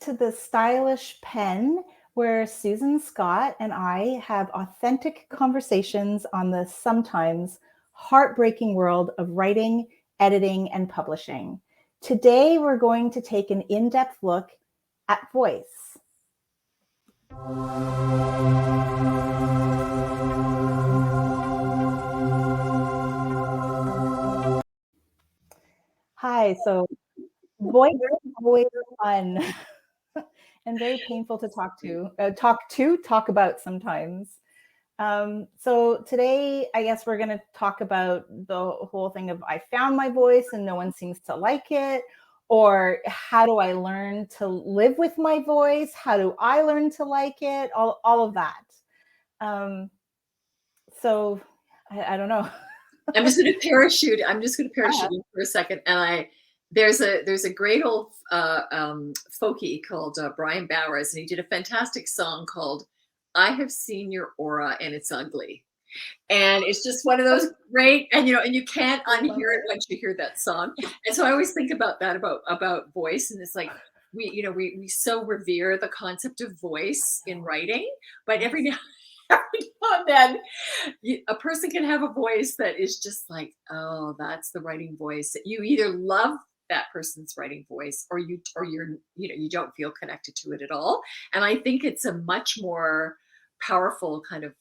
to the Stylish Pen, where Susan Scott and I have authentic conversations on the sometimes heartbreaking world of writing, editing, and publishing. Today, we're going to take an in-depth look at voice. Hi, so voice is always fun and very painful to talk about sometimes. So today, I guess we're going to talk about the whole thing of I found my voice and no one seems to like it, or how do I learn to live with my voice? How do I learn to like it? All of that. So I don't know. I'm just going to parachute in for a second. And there's a great old folkie called Brian Bowers, and he did a fantastic song called "I Have Seen Your Aura and It's Ugly." And it's just one of those great, and you can't unhear it once you hear that song. And so I always think about that, about voice. And it's like, we so revere the concept of voice in writing, but every now and then a person can have a voice that is just like, oh, that's the writing voice. You either love that person's writing voice, or you don't feel connected to it at all. And I think it's a much more powerful kind of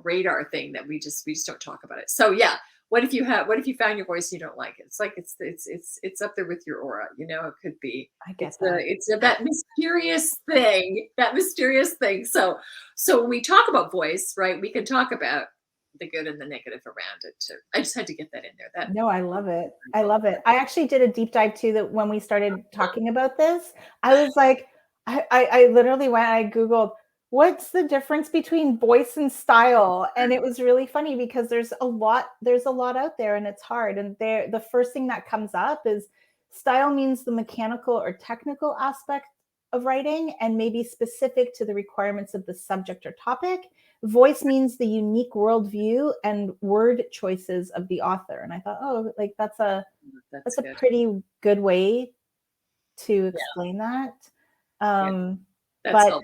radar thing that we just don't talk about it. So yeah, what if you found your voice and you don't like it? It's like it's up there with your aura, it could be. I guess it's that mysterious thing. So when we talk about voice, right, we can talk about the good and the negative around it too. I just had to get that in there. No, I love it. I actually did a deep dive too, that when we started talking about this, I was like, I literally I Googled, what's the difference between voice and style? And it was really funny because there's a lot out there and it's hard. And the first thing that comes up is style means the mechanical or technical aspect of writing and maybe specific to the requirements of the subject or topic. Voice means the unique worldview and word choices of the author. And I thought, oh, like that's a pretty good way to explain that. But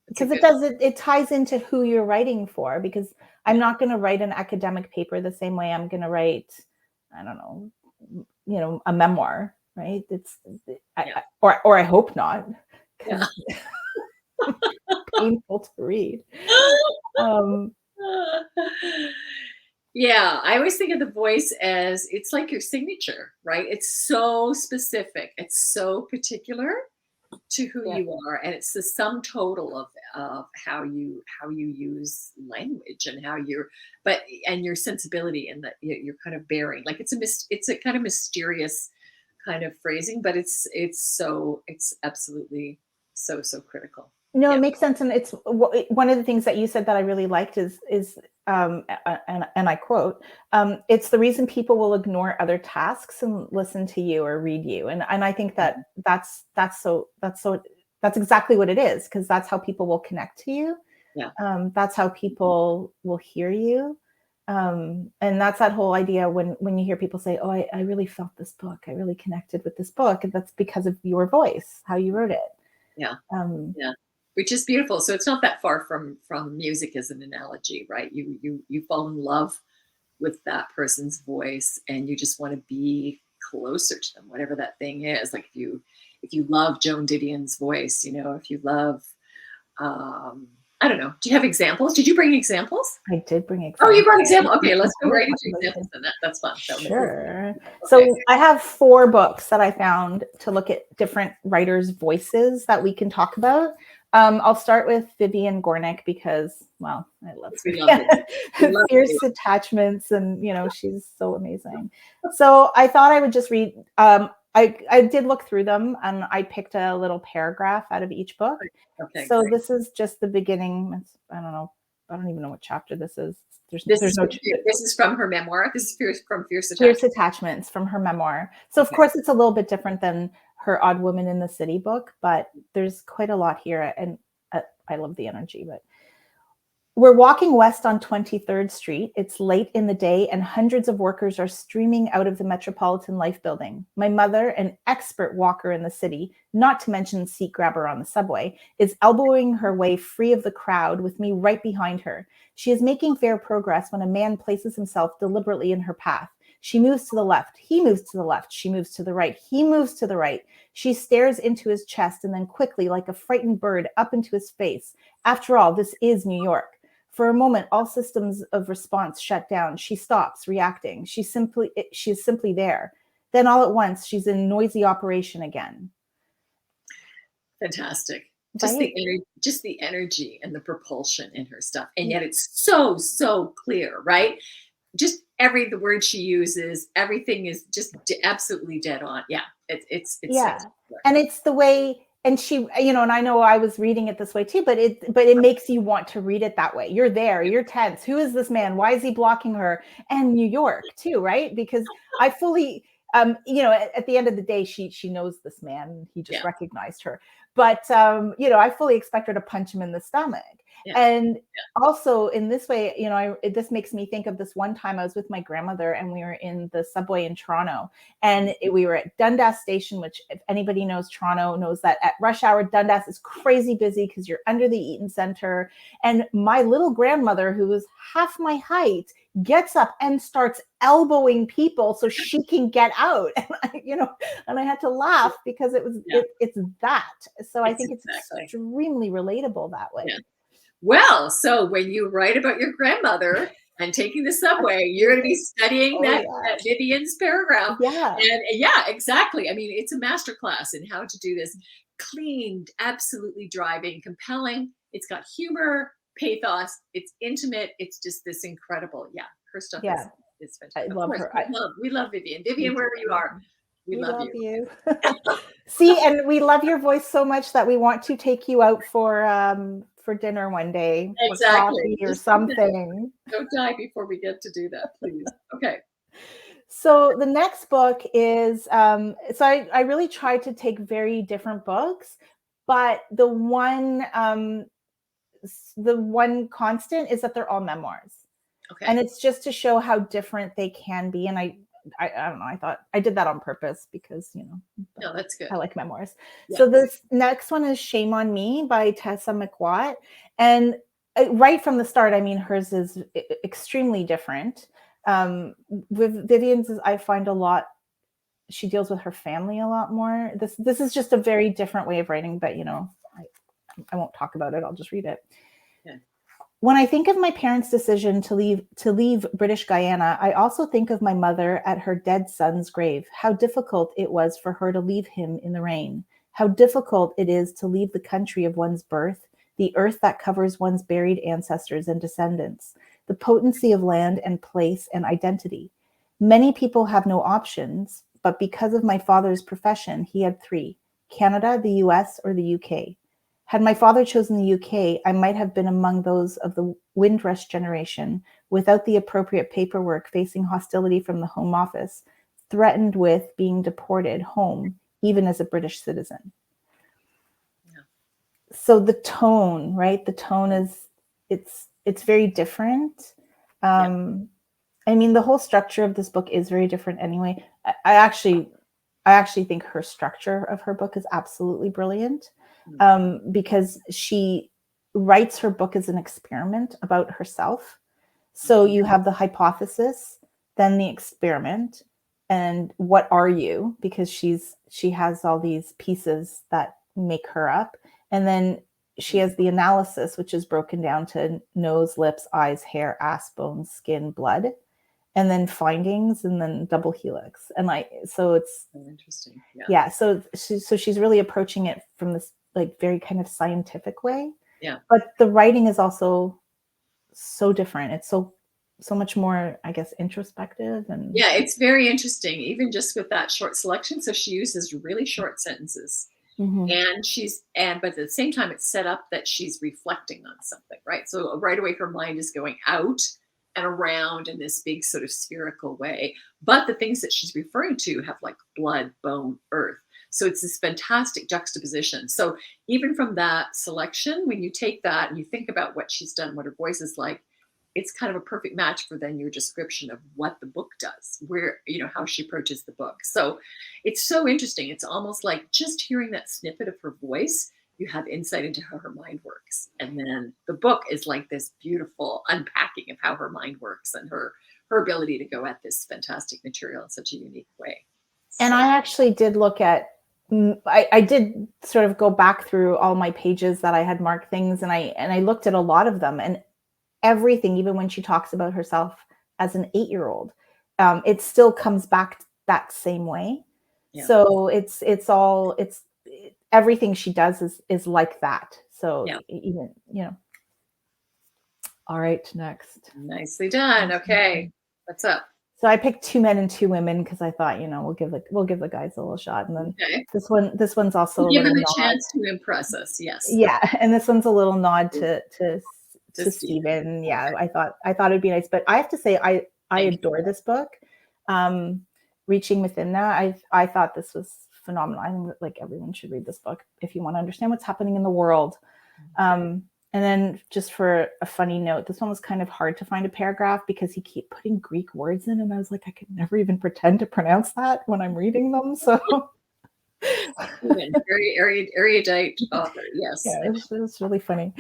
because it ties into who you're writing for, because I'm not going to write an academic paper the same way I'm going to write, I don't know, a memoir, right? Or I hope not. Yeah. Painful to read. Yeah, I always think of the voice as it's like your signature, right? It's so specific, it's so particular to who you are, and it's the sum total of how you use language and and your sensibility, and that you're kind of bearing. Like it's a kind of mysterious kind of phrasing, but it's absolutely so critical. No, it makes sense. And it's one of the things that you said that I really liked is and I quote, it's the reason people will ignore other tasks and listen to you or read you. And I think that that's exactly what it is, because that's how people will connect to you. Yeah. That's how people will hear you. And that's that whole idea when you hear people say, oh, I really felt this book. I really connected with this book. And that's because of your voice, how you wrote it. Yeah. Which is beautiful. So it's not that far from music as an analogy, right? You fall in love with that person's voice, and you just want to be closer to them, whatever that thing is. Like if you love Joan Didion's voice, if you love, I don't know. Do you have examples? Did you bring examples? I did bring examples. Oh, you brought examples. Okay, let's go right into examples then. That's fun. Sure. Okay. So I have 4 books that I found to look at different writers' voices that we can talk about. I'll start with Vivian Gornick because, well, I love her. Fierce Attachments, and she's so amazing. So I thought I would just read. I did look through them, and I picked a little paragraph out of each book. Okay, so great. This is just the beginning. I don't even know what chapter this is. This is from her memoir. This is from Fierce Attachments. Fierce Attachments from her memoir. So of course it's a little bit different than her Odd Woman in the City book, but there's quite a lot here, and I love the energy. But We're walking west on 23rd Street. It's late in the day, and hundreds of workers are streaming out of the Metropolitan Life building. My mother, an expert walker in the city, not to mention seat grabber on the subway, is elbowing her way free of the crowd with me right behind her. She is making fair progress when a man places himself deliberately in her path. She moves to the left. He moves to the left. She moves to the right. He moves to the right. She stares into his chest and then quickly, like a frightened bird, up into his face. After all, this is New York. For a moment, all systems of response shut down. She stops reacting. She's simply there. Then all at once, she's in noisy operation again. Fantastic. Right? Just the energy and the propulsion in her stuff. And yet it's so clear, right? Just the word she uses, everything is just absolutely dead on. Yeah. It's yeah. And it's the way, and she, and I know I was reading it this way too, but it makes you want to read it that way. You're there, you're tense. Who is this man? Why is he blocking her? And New York too, right? Because I fully, at the end of the day, she knows this man. He just recognized her. But, I fully expect her to punch him in the stomach. Yeah. And also in this way, this makes me think of this one time I was with my grandmother and we were in the subway in Toronto, and we were at Dundas Station, which if anybody knows Toronto knows that at rush hour, Dundas is crazy busy because you're under the Eaton Centre. And my little grandmother, who was half my height, gets up and starts elbowing people so she can get out. And I had to laugh because it was, it's that. So I think it's extremely relatable that way. Yeah. Well, so when you write about your grandmother and taking the subway, you're going to be studying that Vivian's paragraph. Yeah. And yeah, exactly. I mean, it's a masterclass in how to do this clean, absolutely driving, compelling. It's got humor, pathos. It's intimate. It's just this incredible. Yeah. Her stuff is fantastic. I love her. We love Vivian. Vivian, wherever you are, we love you. See, and we love your voice so much that we want to take you out for dinner one day, exactly, or something. Don't die before we get to do that, please. Okay. So the next book is, so I really tried to take very different books, but the one constant is that they're all memoirs. Okay. And it's just to show how different they can be. And I don't know, I thought I did that on purpose because, no, that's good. I like memoirs. Yeah. So this next one is Shame on Me by Tessa McWatt. And right from the start, I mean, hers is extremely different. With Vivian's, I find she deals with her family a lot more. This is just a very different way of writing, but I won't talk about it. I'll just read it. Yeah. When I think of my parents' decision to leave British Guyana, I also think of my mother at her dead son's grave, how difficult it was for her to leave him in the rain, how difficult it is to leave the country of one's birth, the earth that covers one's buried ancestors and descendants, the potency of land and place and identity. Many people have no options, but because of my father's profession, he had three: Canada, the US, or the UK. Had my father chosen the UK, I might have been among those of the Windrush generation, without the appropriate paperwork, facing hostility from the Home Office, threatened with being deported home, even as a British citizen. Yeah. So the tone, right? The tone is, it's very different. I mean, the whole structure of this book is very different anyway. I actually think her structure of her book is absolutely brilliant. Because she writes her book as an experiment about herself. So you have the hypothesis, then the experiment, and what are you? Because she has all these pieces that make her up. And then she has the analysis, which is broken down to nose, lips, eyes, hair, ass, bones, skin, blood, and then findings, and then double helix. And so it's interesting. Yeah. So she's really approaching it from this very kind of scientific way. Yeah. But the writing is also so different. It's so much more, I guess, introspective. And yeah, it's very interesting, even just with that short selection. So she uses really short sentences. Mm-hmm. But at the same time, it's set up that she's reflecting on something, right? So right away, her mind is going out and around in this big sort of spherical way. But the things that she's referring to have blood, bone, earth. So it's this fantastic juxtaposition. So even from that selection, when you take that and you think about what she's done, what her voice is like, it's kind of a perfect match for then your description of what the book does, where, how she approaches the book. So it's so interesting. It's almost like just hearing that snippet of her voice, you have insight into how her mind works. And then the book is like this beautiful unpacking of how her mind works and her ability to go at this fantastic material in such a unique way. And I actually did look at, I did sort of go back through all my pages that I had marked things, and I looked at a lot of them, and everything, even when she talks about herself as an 8-year-old, it still comes back that same way. Yeah. So it's everything she does is like that. So yeah. Even, all right, next. Nicely done. Okay. What's up? So I picked 2 men and 2 women because I thought, we'll give the guys a little shot. And then this one's also give them a chance to impress us. Yes. Yeah. And this one's a little nod to Stephen. Yeah. I thought it'd be nice, but I have to say, I adore this book. Reaching Within That. I thought this was phenomenal. I think like everyone should read this book if you want to understand what's happening in the world. And then just for a funny note, this one was kind of hard to find a paragraph because he kept putting Greek words in. And I was like, I could never even pretend to pronounce that when I'm reading them. So very erudite author. Yes. Yeah, it was really funny.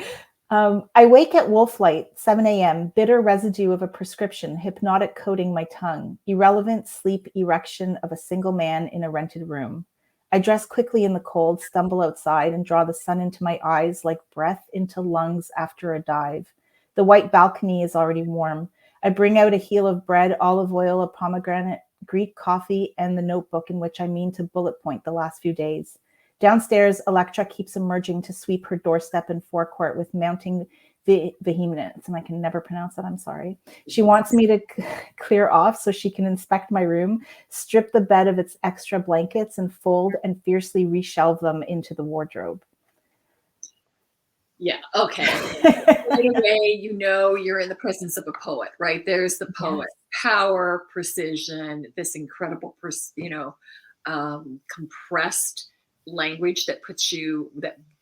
I wake at wolflight, 7 a.m., bitter residue of a prescription, hypnotic coating my tongue, irrelevant sleep erection of a single man in a rented room. I dress quickly in the cold, stumble outside, and draw the sun into my eyes like breath into lungs after a dive. The white balcony is already warm. I bring out a heel of bread, olive oil, a pomegranate, Greek coffee, and the notebook in which I mean to bullet point the last few days. Downstairs, Electra keeps emerging to sweep her doorstep and forecourt with mounting vehemence, and I can never pronounce that, I'm sorry. She wants me to clear off so she can inspect my room, strip the bed of its extra blankets, and fold and fiercely reshelve them into the wardrobe. Yeah, okay. Right away, you're in the presence of a poet, right? There's the poet. Yes. Power, precision, this incredible, compressed language that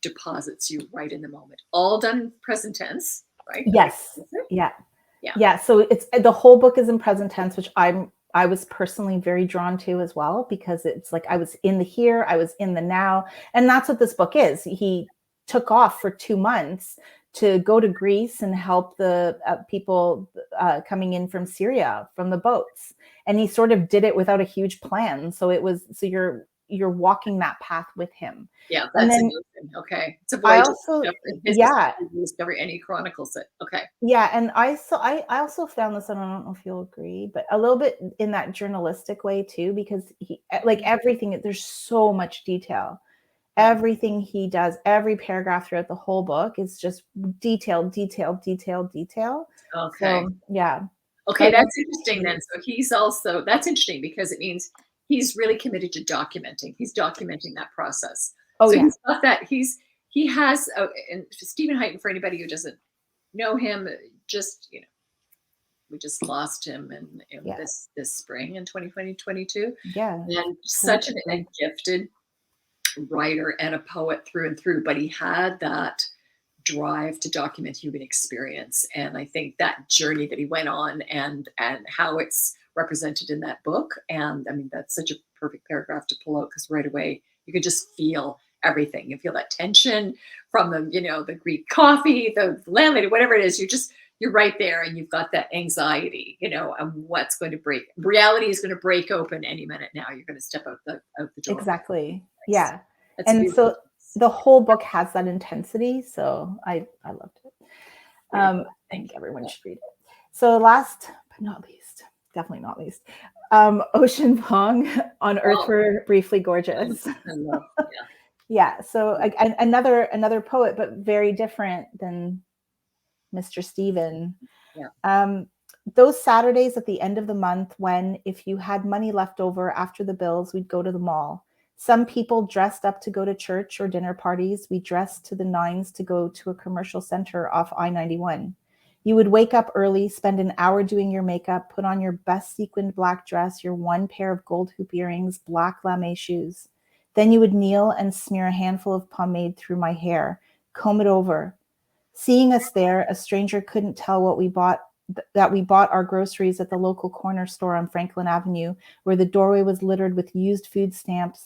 deposits you right in the moment, all done in present tense, right? Yes. Yeah. So it's the whole book is in present tense, which I was personally very drawn to as well, because it's like I was in the here, I was in the now, and that's what this book is. He took off for 2 months to go to Greece and help the people coming in from Syria from the boats, and he sort of did it without a huge plan. So you're walking that path with him. Yeah, that's amazing. Okay. It's a voyage discovery, and he chronicles it. Okay. Yeah, and I also found this, and I don't know if you'll agree, but a little bit in that journalistic way too, because he, like everything, there's so much detail. Everything he does, every paragraph throughout the whole book is just detail. Okay. So, yeah. Okay, that's interesting then. So that's interesting because it means he's really committed to documenting. He's documenting that process. Oh, so yeah. He's got that. He has, and Stephen Highton, for anybody who doesn't know him, we just lost him in this spring in 2022. Yeah. And such a gifted writer and a poet through and through, but he had that drive to document human experience. And I think that journey that he went on and how it's represented in that book. And I mean, that's such a perfect paragraph to pull out, because right away you could just feel everything. You feel that tension from the Greek coffee, the landlady, whatever it is. You're right there, and you've got that anxiety, and what's going to break. Reality is going to break open any minute now. You're going to step out the door. Exactly. Yeah. And so the whole book has that intensity. So I loved it. I think everyone should read it. So last but not least, definitely not least, Ocean Vuong, On Earth We're Briefly Gorgeous. I love, yeah. So another poet, but very different than Mr. Stephen. Yeah. Those Saturdays at the end of the month when, if you had money left over after the bills, we'd go to the mall. Some people dressed up to go to church or dinner parties. We dressed to the nines to go to a commercial center off I-91. You would wake up early, spend an hour doing your makeup, put on your best sequined black dress, your one pair of gold hoop earrings, black lame shoes. Then you would kneel and smear a handful of pomade through my hair, comb it over. Seeing us there, a stranger couldn't tell that we bought our groceries at the local corner store on Franklin Avenue, where the doorway was littered with used food stamp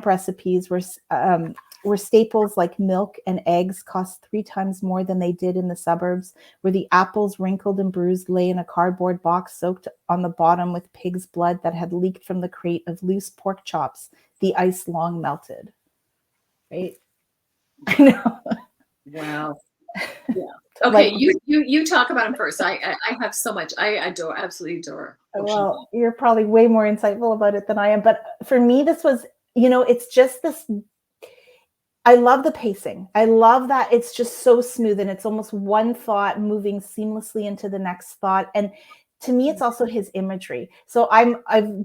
recipes where staples like milk and eggs cost 3 times more than they did in the suburbs, where the apples, wrinkled and bruised, lay in a cardboard box soaked on the bottom with pig's blood that had leaked from the crate of loose pork chops, the ice long melted. Right? I know. Wow. Yeah. Okay, you talk about him first. I have so much. I absolutely adore Ocean Well, Vuong. you're probably way more insightful about it than I am. But for me, this was, it's just this. I love the pacing. I love that it's just so smooth and it's almost one thought moving seamlessly into the next thought. And to me, it's also his imagery. So I've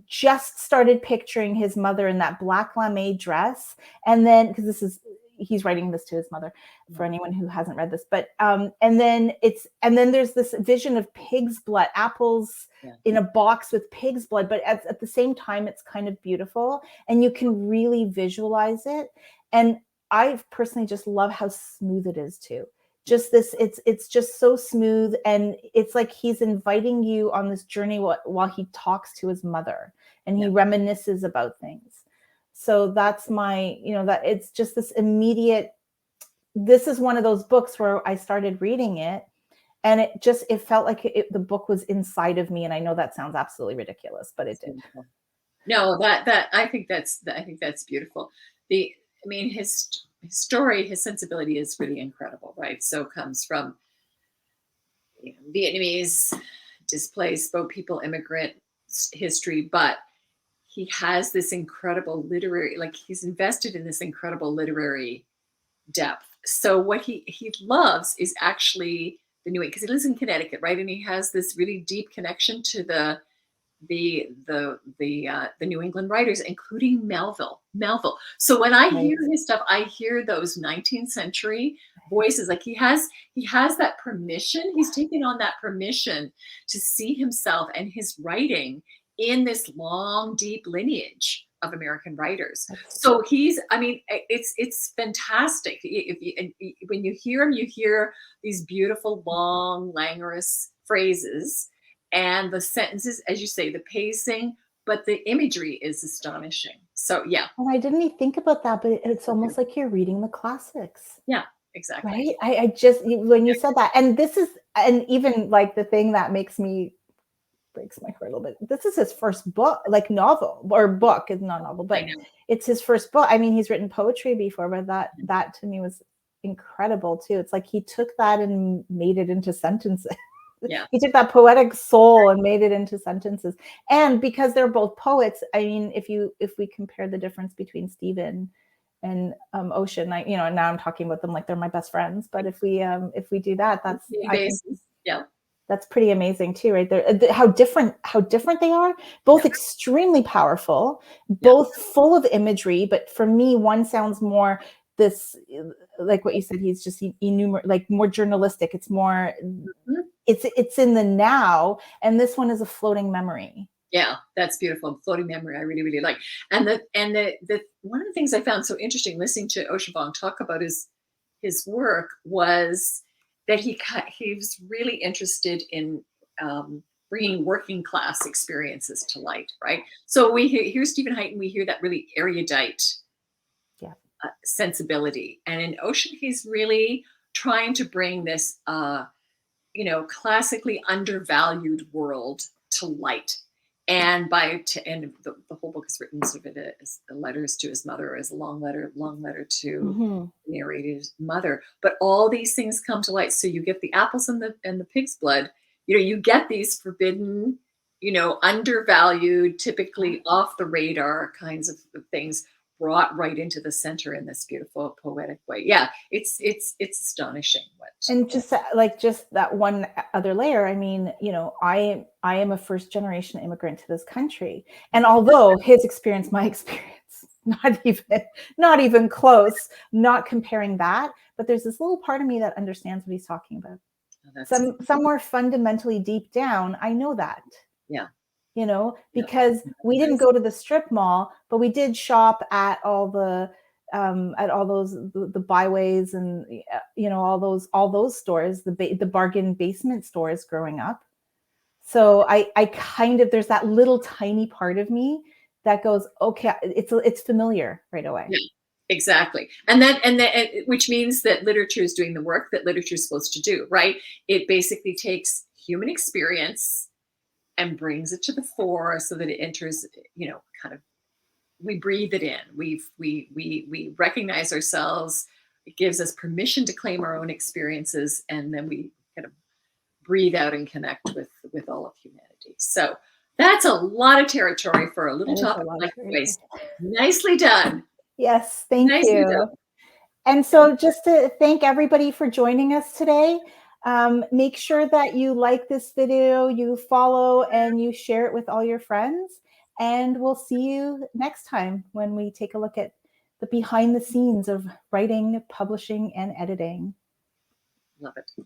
just started picturing his mother in that black lame dress. And then, because he's writing this to his mother for anyone who hasn't read this, but, and then there's this vision of pig's blood, apples in a box with pig's blood, but at the same time, it's kind of beautiful and you can really visualize it. And I personally just love how smooth it is too. Just this, it's just so smooth. And it's like he's inviting you on this journey while he talks to his mother and he reminisces about things. So that's that it's just this immediate, this is one of those books where I started reading it and it felt like the book was inside of me. And I know that sounds absolutely ridiculous, but it did. No, I think that's beautiful. His story, his sensibility is really incredible, right? So it comes from Vietnamese, displaced, boat people, immigrant history, but he has this incredible literary, he's invested in this incredible literary depth. So what he loves is actually the New England, because he lives in Connecticut, right? And he has this really deep connection to the New England writers, including Melville. So when I hear his stuff, I hear those 19th century voices. Like he has that permission. He's taken on that permission to see himself and his writing in this long, deep lineage of American writers. So it's fantastic. When you hear him, you hear these beautiful, long, languorous phrases. And the sentences, as you say, the pacing, but the imagery is astonishing. So, yeah. And I didn't even think about that, but it's almost like you're reading the classics. Yeah, exactly. Right? I just, when you said that, and even like the thing that breaks my heart a little bit. This is his first book, like novel or book. It's not novel, but it's his first book. I mean, he's written poetry before, but that to me was incredible too. It's like he took that and made it into sentences. Yeah. He took that poetic soul and made it into sentences. And because they're both poets, I mean, if we compare the difference between Stephen and Ocean, now I'm talking about them like they're my best friends. But if we do that, that's pretty amazing too, right there. How different they are. Both extremely powerful, both full of imagery. But for me, one sounds more this, like what you said, he's just more journalistic. It's more, it's in the now, and this one is a floating memory. Yeah, that's beautiful. Floating memory, I really, really like. And the one of the things I found so interesting listening to Ocean Vuong talk about his work was that he was really interested in bringing working class experiences to light, right? So we hear Stephen Highton, we hear that really erudite sensibility, and in Ocean, he's really trying to bring this, classically undervalued world to light. And the whole book is written sort of as letters to his mother, as a long letter to the narrator's mother. But all these things come to light. So you get the apples and the pig's blood. You get these forbidden, undervalued, typically off the radar kinds of things brought right into the center in this beautiful poetic way. Yeah, it's astonishing. And just that one other layer. I mean, I am a first generation immigrant to this country, and although his experience, my experience, not even close, not comparing that, but there's this little part of me that understands what he's talking about. Somewhere fundamentally deep down, I know that. Yeah. you know, because we didn't go to the strip mall, but we did shop at all those the byways and you know all those stores, the bargain basement stores growing up. So I kind of, there's that little tiny part of me that goes, okay, it's familiar right away. Yeah, exactly. And which means that literature is doing the work that literature is supposed to do, right? It basically takes human experience and brings it to the fore so that it enters, you know, kind of, we breathe it in. We recognize ourselves. It gives us permission to claim our own experiences, and then we kind of breathe out and connect with all of humanity. So that's a lot of territory for a little topic like voice. Nicely done. Yes, thank Nicely you. done. And so just to thank everybody for joining us today. Make sure that you like this video, you follow, and you share it with all your friends. And we'll see you next time when we take a look at the behind the scenes of writing, publishing, and editing. Love it.